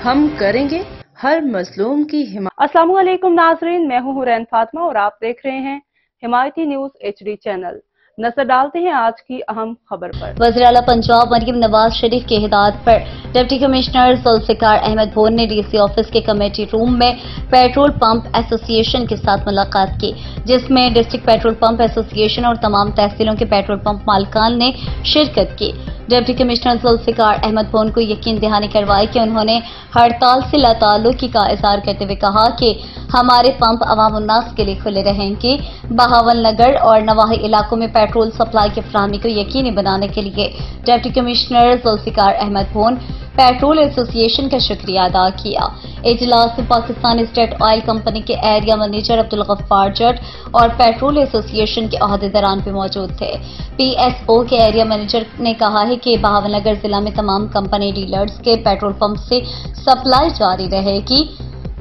हम करेंगे हर मजलूम की हिमायत। अस्सलामु अलैकुम नाजरीन, मैं हूं हुरैन फातिमा और आप देख रहे हैं हिमायती न्यूज HD चैनल। नजर डालते हैं आज की अहम खबर पर। वज़ीर आला पंजाब मरियम नवाज शरीफ की हिदायत पर डिप्टी कमिश्नर जुल्फिकार अहमद भोन ने DC ऑफिस के कमेटी रूम में पेट्रोल पंप एसोसिएशन के साथ मुलाकात की, जिसमें डिस्ट्रिक्ट पेट्रोल पंप एसोसिएशन और तमाम तहसीलों के पेट्रोल पंप मालिकान ने शिरकत की। डिप्टी कमिश्नर जुल्फिकार अहमद भोन को यकीन दहानी करवाई कि उन्होंने हड़ताल से लाताल्लुकी का इजहार करते हुए कहा कि हमारे पंप अवाम उन्नास के लिए खुले रहेंगे। बहावल नगर और नवाही इलाकों में पेट्रोल सप्लाई की फराहमी को यकीनी बनाने के लिए डिप्टी कमिश्नर जुल्फिकार अहमद भोन पेट्रोल एसोसिएशन का शुक्रिया अदा किया। इजलास में पाकिस्तान स्टेट ऑयल कंपनी के एरिया मैनेजर अब्दुल गफ्फार जट और पेट्रोल एसोसिएशन के अहदेदारान भी मौजूद थे। PSO के एरिया मैनेजर ने कहा है कि बहावलनगर जिला में तमाम कंपनी डीलर्स के पेट्रोल पंप से सप्लाई जारी रहेगी।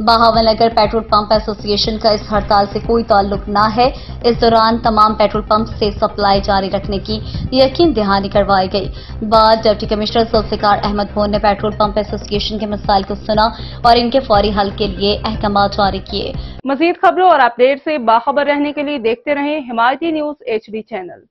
बहावलनगर पेट्रोल पंप एसोसिएशन का इस हड़ताल से कोई ताल्लुक न है। इस दौरान तमाम पेट्रोल पंप से सप्लाई जारी रखने की यकीन दहानी करवाई गई। बाद डिप्टी कमिश्नर जुल्फिकार अहमद भोन ने पेट्रोल पंप एसोसिएशन के मसाइल को सुना और इनके फौरी हल के लिए अहकाम जारी किए। मजीद खबरों और अपडेट से बाखबर रहने के लिए देखते रहें हिमायती न्यूज HD चैनल।